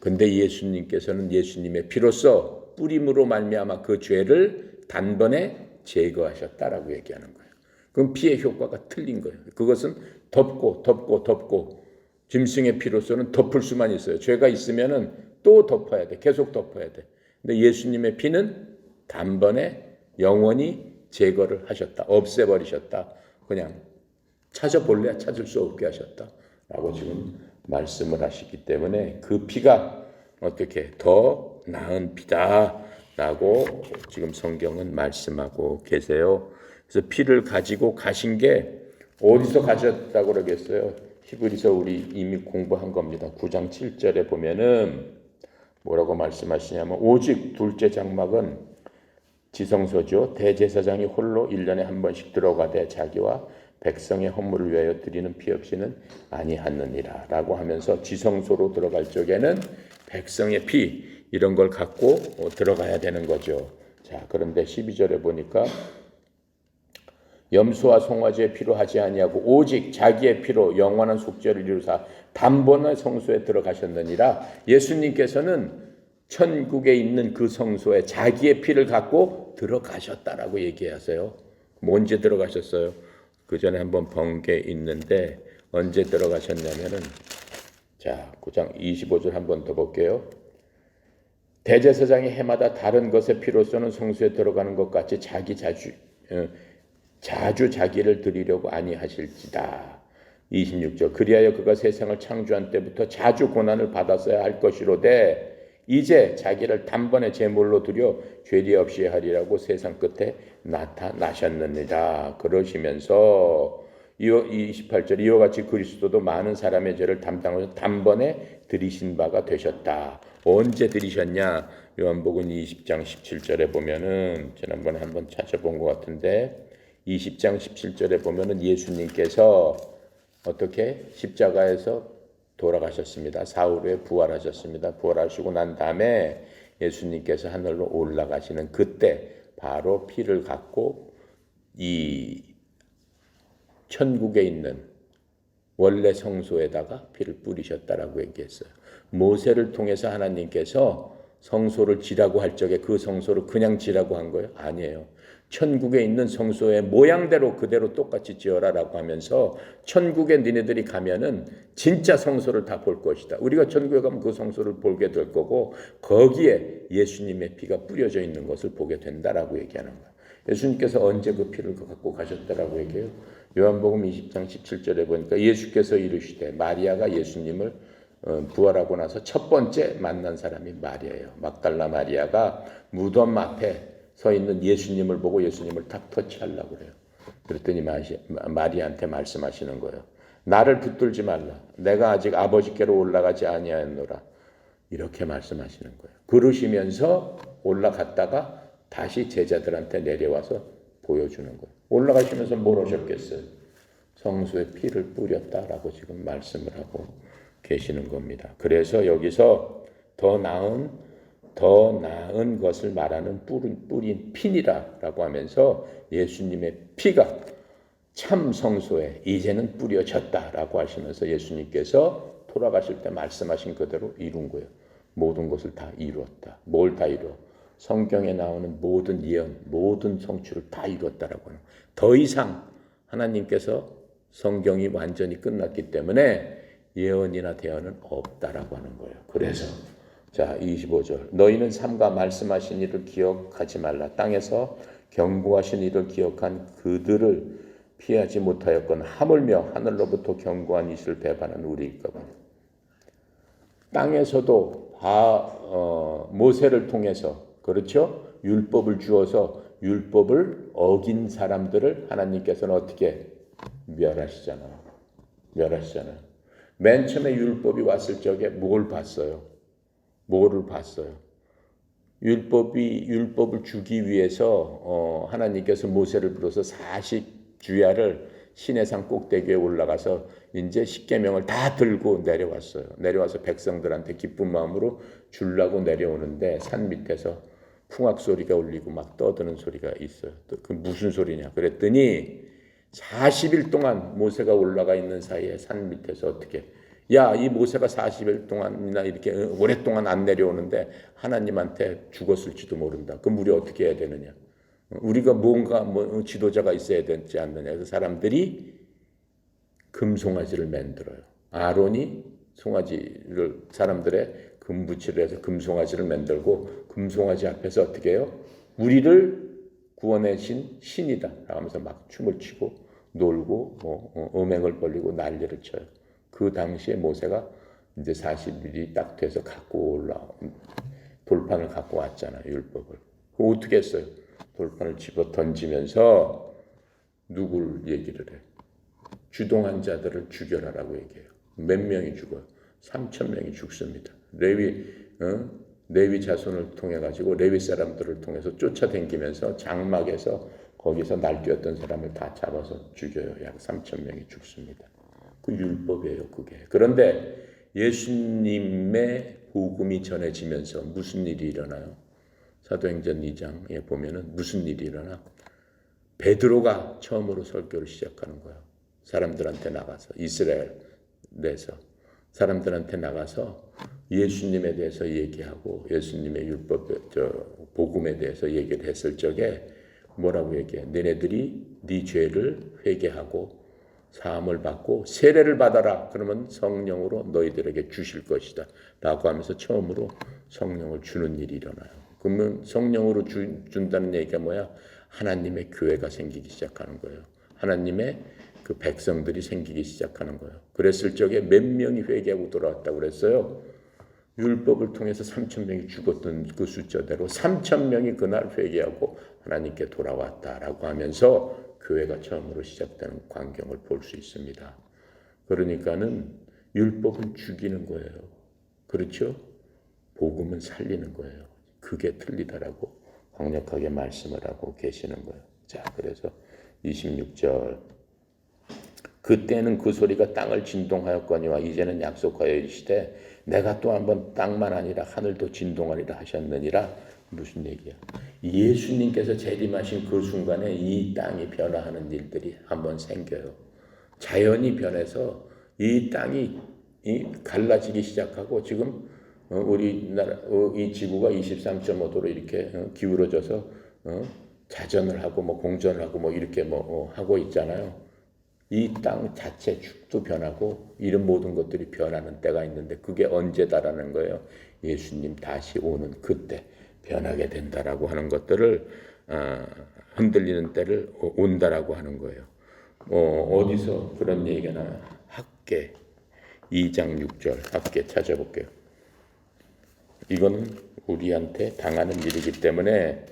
근데 예수님께서는 예수님의 피로써 뿌림으로 말미암아 그 죄를 단번에 제거하셨다라고 얘기하는 거예요. 그럼 피의 효과가 틀린 거예요. 그것은 덮고 짐승의 피로서는 덮을 수만 있어요. 죄가 있으면은 또 덮어야 돼. 계속 덮어야 돼. 근데 예수님의 피는 단번에 영원히 제거를 하셨다. 없애버리셨다. 그냥 찾아볼래야 찾을 수 없게 하셨다라고 지금 말씀을 하시기 때문에 그 피가 어떻게 더 나은 피다라고 지금 성경은 말씀하고 계세요. 그래서 피를 가지고 가신 게 어디서 가셨다고 그러겠어요? 히브리서 우리 이미 공부한 겁니다. 9장 7절에 보면은 뭐라고 말씀하시냐면 오직 둘째 장막은 지성소죠. 대제사장이 홀로 1년에 한 번씩 들어가되 자기와 백성의 헌물을 위하여 드리는 피 없이는 아니하느니라 라고 하면서 지성소로 들어갈 적에는 백성의 피 이런 걸 갖고 들어가야 되는 거죠. 자, 그런데 12절에 보니까 염소와 송아지의 피로 하지 아니하고 오직 자기의 피로 영원한 속죄를 이루사 단번에 성소에 들어가셨느니라. 예수님께서는 천국에 있는 그 성소에 자기의 피를 갖고 들어가셨다라고 얘기하세요. 언제 들어가셨어요? 그 전에 한번 본 게 있는데 언제 들어가셨냐면은 자 9장 25절 한번 더 볼게요. 대제사장이 해마다 다른 것의 피로서는 성소에 들어가는 것 같이 자주 자기를 드리려고 아니하실지다. 26절 그리하여 그가 세상을 창조한 때부터 자주 고난을 받았어야 할 것이로되 이제 자기를 단번에 제물로 드려 죄리 없이 하리라고 세상 끝에 나타나셨느니라. 그러시면서 28절 이와 같이 그리스도도 많은 사람의 죄를 담당하셔서 단번에 드리신 바가 되셨다. 언제 드리셨냐? 요한복음 20장 17절에 보면은 지난번에 한번 찾아본 것 같은데 20장 17절에 보면은 예수님께서 어떻게 십자가에서 돌아가셨습니다. 사흘 후에 부활하셨습니다. 부활하시고 난 다음에 예수님께서 하늘로 올라가시는 그때 바로 피를 갖고 이 천국에 있는 원래 성소에다가 피를 뿌리셨다라고 얘기했어요. 모세를 통해서 하나님께서 성소를 지라고 할 적에 그 성소를 그냥 지라고 한 거예요? 아니에요. 천국에 있는 성소의 모양대로 그대로 똑같이 지어라라고 하면서 천국에 니네들이 가면은 진짜 성소를 다 볼 것이다. 우리가 천국에 가면 그 성소를 보게 될 거고 거기에 예수님의 피가 뿌려져 있는 것을 보게 된다라고 얘기하는 거예요. 예수님께서 언제 그 피를 갖고 가셨다라고 얘기해요? 요한복음 20장 17절에 보니까 예수께서 이르시되 마리아가 예수님을 부활하고 나서 첫 번째 만난 사람이 마리아예요. 막달라 마리아가 무덤 앞에 서 있는 예수님을 보고 예수님을 탁 터치하려고 그래요. 그랬더니 마리아한테 말씀하시는 거예요. 나를 붙들지 말라. 내가 아직 아버지께로 올라가지 아니하였노라. 이렇게 말씀하시는 거예요. 그러시면서 올라갔다가 다시 제자들한테 내려와서 보여주는 거예요. 올라가시면서 뭘 하셨겠어요? 성소에 피를 뿌렸다라고 지금 말씀을 하고 계시는 겁니다. 그래서 여기서 더 나은 더 나은 것을 말하는 뿌린 핀이라고 하면서 예수님의 피가 참 성소에 이제는 뿌려졌다라고 하시면서 예수님께서 돌아가실 때 말씀하신 그대로 이룬 거예요. 모든 것을 다 이루었다. 뭘 다 이루어? 성경에 나오는 모든 예언, 모든 성취를 다 이루었다라고 하는 거예요. 더 이상 하나님께서 성경이 완전히 끝났기 때문에 예언이나 대언은 없다라고 하는 거예요. 그래서 자 25절 너희는 삼가 말씀하신 이를 기억하지 말라. 땅에서 경고하신 이를 기억한 그들을 피하지 못하였건 하물며 하늘로부터 경고한 이를 배반한 우리일까봐. 땅에서도 모세를 통해서 그렇죠? 율법을 주어서 율법을 어긴 사람들을 하나님께서는 어떻게 멸하시잖아요. 맨 처음에 율법이 왔을 적에 뭘 봤어요? 뭐를 봤어요? 율법을 주기 위해서 하나님께서 모세를 불러서 40주야를 시내산 꼭대기에 올라가서 이제 십계명을 다 들고 내려왔어요. 내려와서 백성들한테 기쁜 마음으로 주려고 내려오는데 산 밑에서 풍악 소리가 울리고 막 떠드는 소리가 있어요. 그 무슨 소리냐? 그랬더니 40일 동안 모세가 올라가 있는 사이에 산 밑에서 어떻게 이 모세가 40일 동안이나 이렇게 오랫동안 안 내려오는데 하나님한테 죽었을지도 모른다. 그럼 우리 어떻게 해야 되느냐? 우리가 뭔가 지도자가 있어야 되지 않느냐. 그래서 사람들이 금송아지를 만들어요. 아론이 송아지를 사람들의 금부치를 해서 금송아지를 만들고 금송아지 앞에서 어떻게 해요? 우리를 구원해신 신이다 하면서 막 춤을 추고 놀고 음행을 벌리고 난리를 쳐요. 그 당시에 모세가 이제 40일이 딱 돼서 갖고 돌판을 갖고 왔잖아요. 율법을. 어떻게 했어요? 돌판을 집어 던지면서 누굴 얘기를 해? 주동한 자들을 죽여라라고 얘기해요. 몇 명이 죽어요? 3,000명이 죽습니다. 레위 자손을 통해 가지고 레위 사람들을 통해서 쫓아다니면서 장막에서 거기서 날뛰었던 사람을 다 잡아서 죽여요. 약 3,000명이 죽습니다. 그 율법이에요, 그게. 그런데 예수님의 복음이 전해지면서 무슨 일이 일어나요? 사도행전 2장에 보면은 무슨 일이 일어나? 베드로가 처음으로 설교를 시작하는 거예요. 사람들한테 나가서 이스라엘에서 사람들한테 나가서 예수님에 대해서 얘기하고 예수님의 복음에 대해서 얘기를 했을 적에 뭐라고 얘기해? 너네들이 네 죄를 회개하고 사함을 받고 세례를 받아라. 그러면 성령으로 너희들에게 주실 것이다. 라고 하면서 처음으로 성령을 주는 일이 일어나요. 그러면 성령으로 준다는 얘기가 뭐야? 하나님의 교회가 생기기 시작하는 거예요. 하나님의 그 백성들이 생기기 시작하는 거예요. 그랬을 적에 몇 명이 회개하고 돌아왔다고 그랬어요. 율법을 통해서 3,000명이 죽었던 그 숫자대로 3,000명이 그날 회개하고 하나님께 돌아왔다라고 하면서 교회가 처음으로 시작되는 광경을 볼 수 있습니다. 그러니까는 율법은 죽이는 거예요. 그렇죠? 복음은 살리는 거예요. 그게 틀리다라고 강력하게 말씀을 하고 계시는 거예요. 자, 그래서 26절 그때는 그 소리가 땅을 진동하였거니와 이제는 약속하여 이르시되 내가 또 한번 땅만 아니라 하늘도 진동하리라 하셨느니라. 무슨 얘기야? 예수님께서 재림하신 그 순간에 이 땅이 변화하는 일들이 한번 생겨요. 자연이 변해서 이 땅이 갈라지기 시작하고 지금 우리나라 이 지구가 23.5도로 이렇게 기울어져서 자전을 하고 공전을 하고 이렇게 하고 있잖아요. 이 땅 자체 축도 변하고 이런 모든 것들이 변하는 때가 있는데 그게 언제다라는 거예요. 예수님 다시 오는 그때 변하게 된다라고 하는 것들을 흔들리는 때를 온다라고 하는 거예요. 어디서 그런 얘기가 나요? 학계 2장 6절 학계 찾아볼게요. 이거는 우리한테 당하는 일이기 때문에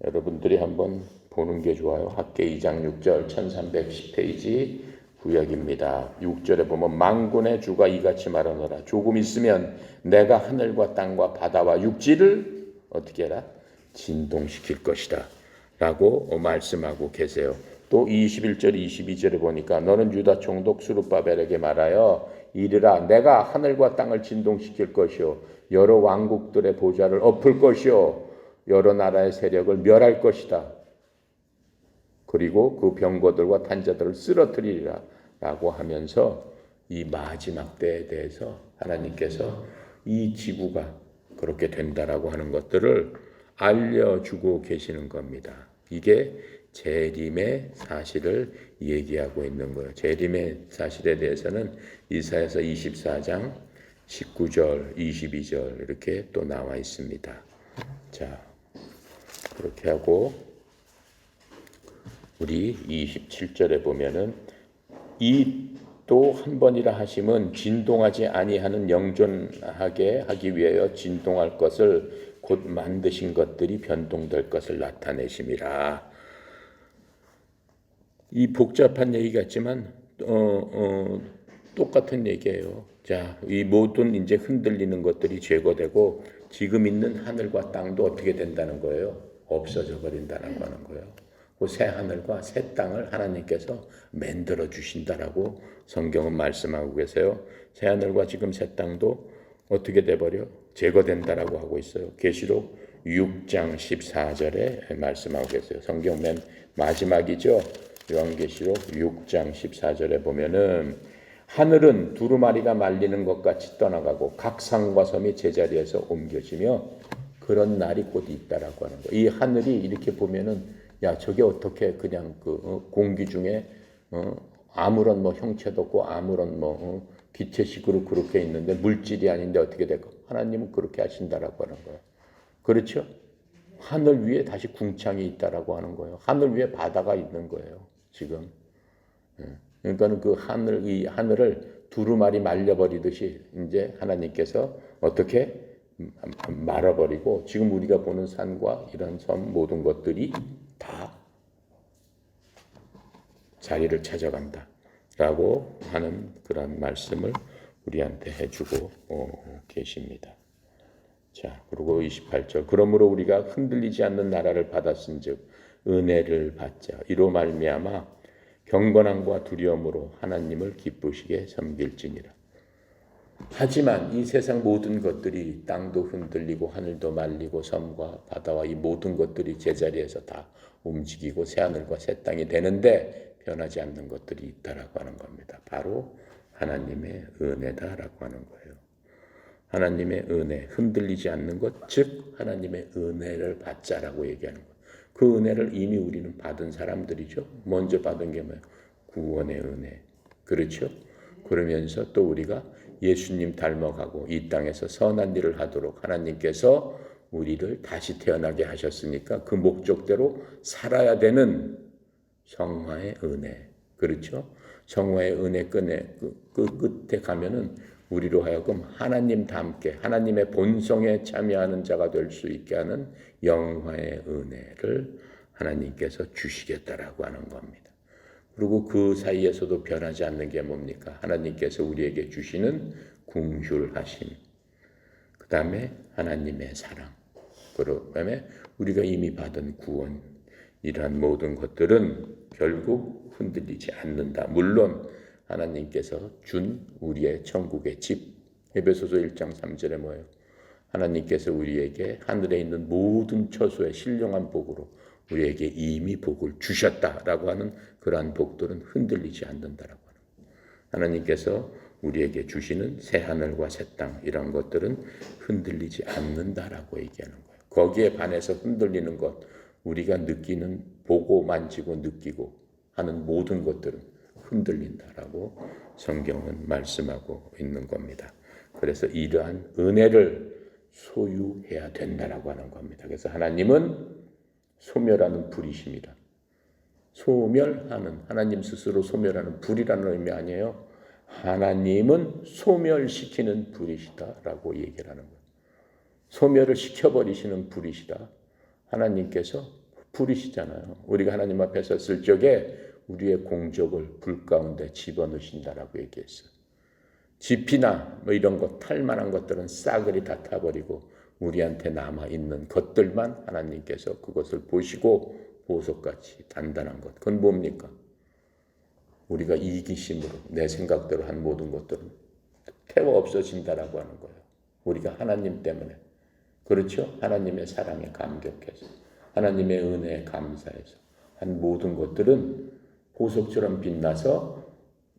여러분들이 한번 보는 게 좋아요. 학계 2장 6절 1310페이지 구약입니다. 6절에 보면 만군의 주가 이같이 말하노라. 조금 있으면 내가 하늘과 땅과 바다와 육지를 어떻게 해라? 진동시킬 것이다. 라고 말씀하고 계세요. 또 21절 22절에 보니까 너는 유다 총독 스룹바벨에게 말하여 이르라 내가 하늘과 땅을 진동시킬 것이요 여러 왕국들의 보좌를 엎을 것이요 여러 나라의 세력을 멸할 것이다. 그리고 그 병거들과 탄자들을 쓰러뜨리리라 라고 하면서 이 마지막 때에 대해서 하나님께서 이 지구가 그렇게 된다라고 하는 것들을 알려주고 계시는 겁니다. 이게 재림의 사실을 얘기하고 있는 거예요. 재림의 사실에 대해서는 이사야서 24장 19절, 22절 이렇게 또 나와 있습니다. 자, 그렇게 하고 우리 27절에 보면은 이 또 한 번이라 하심은 진동하지 아니하는 영존하게 하기 위하여 진동할 것을 곧 만드신 것들이 변동될 것을 나타내심이라. 이 복잡한 얘기 같지만 똑같은 얘기예요. 자, 이 모든 이제 흔들리는 것들이 제거되고 지금 있는 하늘과 땅도 어떻게 된다는 거예요? 없어져 버린다는 거는 거예요. 그 새 하늘과 새 땅을 하나님께서 만들어 주신다라고 성경은 말씀하고 계세요. 새 하늘과 지금 새 땅도 어떻게 돼버려? 제거된다라고 하고 있어요. 계시록 6장 14절에 말씀하고 계세요. 성경 맨 마지막이죠. 요한계시록 6장 14절에 보면은 하늘은 두루마리가 말리는 것 같이 떠나가고 각 산과 섬이 제자리에서 옮겨지며 그런 날이 곧 있다라고 하는 거예요. 이 하늘이 이렇게 보면은 야 저게 어떻게 그냥 공기 중에 아무런 형체도 없고 아무런 기체식으로 그렇게 있는데 물질이 아닌데 어떻게 될까? 하나님은 그렇게 하신다라고 하는 거예요. 그렇죠? 하늘 위에 다시 궁창이 있다라고 하는 거예요. 하늘 위에 바다가 있는 거예요. 지금. 그러니까는 그 이 하늘을 두루마리 말려버리듯이 이제 하나님께서 어떻게 말아버리고 지금 우리가 보는 산과 이런 섬 모든 것들이 다 자리를 찾아간다라고 하는 그런 말씀을 우리한테 해주고 계십니다. 자, 그리고 28절 그러므로 우리가 흔들리지 않는 나라를 받았은즉 은혜를 받자 이로 말미암아 경건함과 두려움으로 하나님을 기쁘시게 섬길지니라. 하지만 이 세상 모든 것들이 땅도 흔들리고 하늘도 말리고 섬과 바다와 이 모든 것들이 제자리에서 다 움직이고 새하늘과 새 땅이 되는데 변하지 않는 것들이 있다라고 하는 겁니다. 바로 하나님의 은혜다라고 하는 거예요. 하나님의 은혜, 흔들리지 않는 것, 즉 하나님의 은혜를 받자라고 얘기하는 거예요. 그 은혜를 이미 우리는 받은 사람들이죠. 먼저 받은 게 뭐예요? 구원의 은혜. 그렇죠? 그러면서 또 우리가 예수님 닮아가고 이 땅에서 선한 일을 하도록 하나님께서 우리를 다시 태어나게 하셨으니까 그 목적대로 살아야 되는 성화의 은혜. 그렇죠? 성화의 은혜 끝에 가면은 우리로 하여금 하나님 닮게 하나님의 본성에 참여하는 자가 될 수 있게 하는 영화의 은혜를 하나님께서 주시겠다라고 하는 겁니다. 그리고 그 사이에서도 변하지 않는 게 뭡니까? 하나님께서 우리에게 주시는 긍휼하심, 그 다음에 하나님의 사랑, 그 다음에 우리가 이미 받은 구원, 이러한 모든 것들은 결국 흔들리지 않는다. 물론 하나님께서 준 우리의 천국의 집, 에베소서 1장 3절에 뭐예요? 하나님께서 우리에게 하늘에 있는 모든 처소의 신령한 복으로 우리에게 이미 복을 주셨다라고 하는 그러한 복들은 흔들리지 않는다라고 하는 거예요. 하나님께서 우리에게 주시는 새 하늘과 새 땅 이런 것들은 흔들리지 않는다라고 얘기하는 거예요. 거기에 반해서 흔들리는 것, 우리가 느끼는 보고 만지고 느끼고 하는 모든 것들은 흔들린다라고 성경은 말씀하고 있는 겁니다. 그래서 이러한 은혜를 소유해야 된다라고 하는 겁니다. 그래서 하나님은 소멸하는 불이십니다. 소멸하는, 하나님 스스로 소멸하는 불이라는 의미 아니에요. 하나님은 소멸시키는 불이시다라고 얘기를 하는 거예요. 소멸을 시켜버리시는 불이시다. 하나님께서 불이시잖아요. 우리가 하나님 앞에 섰을 적에 우리의 공적을 불 가운데 집어넣으신다라고 얘기했어요. 지피나 이런 것, 탈만한 것들은 싸그리 다 타버리고 우리한테 남아있는 것들만 하나님께서 그것을 보시고 보석같이 단단한 것. 그건 뭡니까? 우리가 이기심으로 내 생각대로 한 모든 것들은 태워 없어진다라고 하는 거예요. 우리가 하나님 때문에, 그렇죠? 하나님의 사랑에 감격해서, 하나님의 은혜에 감사해서 한 모든 것들은 보석처럼 빛나서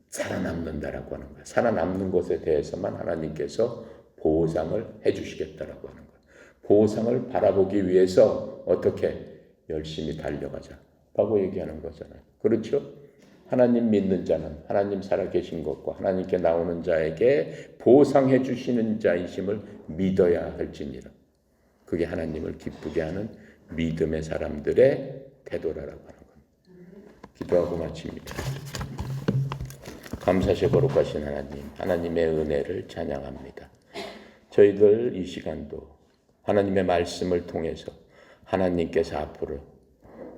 살아남는다라고 하는 거예요. 살아남는 것에 대해서만 하나님께서 보상을 해주시겠다라고 하는 거예요. 보상을 바라보기 위해서 어떻게 열심히 달려가자라고 얘기하는 거잖아요. 그렇죠? 하나님 믿는 자는 하나님 살아계신 것과 하나님께 나오는 자에게 보상해 주시는 자이심을 믿어야 할지니라. 그게 하나님을 기쁘게 하는 믿음의 사람들의 태도라고 하는 겁니다. 기도하고 마칩니다. 감사시 거룩하신 하나님, 하나님의 은혜를 찬양합니다. 저희들 이 시간도 하나님의 말씀을 통해서 하나님께서 앞으로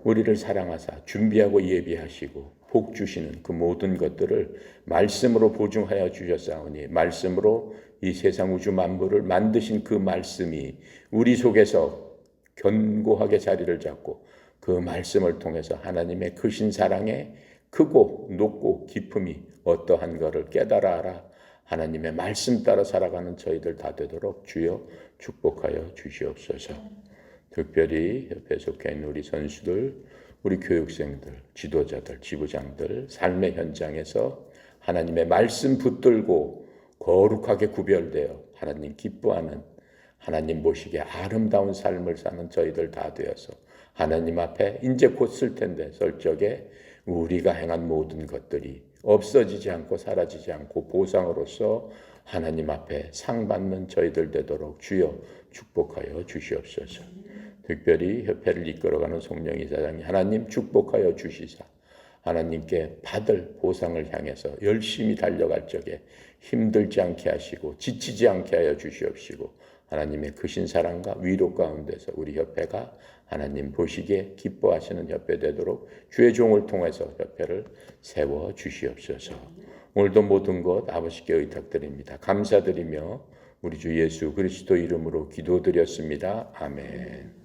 우리를 사랑하사 준비하고 예비하시고 복 주시는 그 모든 것들을 말씀으로 보증하여 주셨사오니, 말씀으로 이 세상 우주 만물을 만드신 그 말씀이 우리 속에서 견고하게 자리를 잡고 그 말씀을 통해서 하나님의 크신 사랑에 크고 높고 깊음이 어떠한 것을 깨달아 알아 하나님의 말씀 따라 살아가는 저희들 다 되도록 주여 축복하여 주시옵소서. 특별히 옆에 속해 있는 우리 선수들, 우리 교육생들, 지도자들, 지부장들 삶의 현장에서 하나님의 말씀 붙들고 거룩하게 구별되어 하나님 기뻐하는, 하나님 보시기에 아름다운 삶을 사는 저희들 다 되어서 하나님 앞에 이제 곧 쓸 텐데 설 적에 우리가 행한 모든 것들이 없어지지 않고 사라지지 않고 보상으로서 하나님 앞에 상 받는 저희들 되도록 주여 축복하여 주시옵소서. 특별히 협회를 이끌어가는 송영희 사장님, 하나님 축복하여 주시사 하나님께 받을 보상을 향해서 열심히 달려갈 적에 힘들지 않게 하시고 지치지 않게 하여 주시옵시고, 하나님의 크신 사랑과 위로 가운데서 우리 협회가 하나님 보시기에 기뻐하시는 협회 되도록 주의 종을 통해서 협회를 세워 주시옵소서. 오늘도 모든 것 아버지께 의탁드립니다. 감사드리며 우리 주 예수 그리스도 이름으로 기도드렸습니다. 아멘.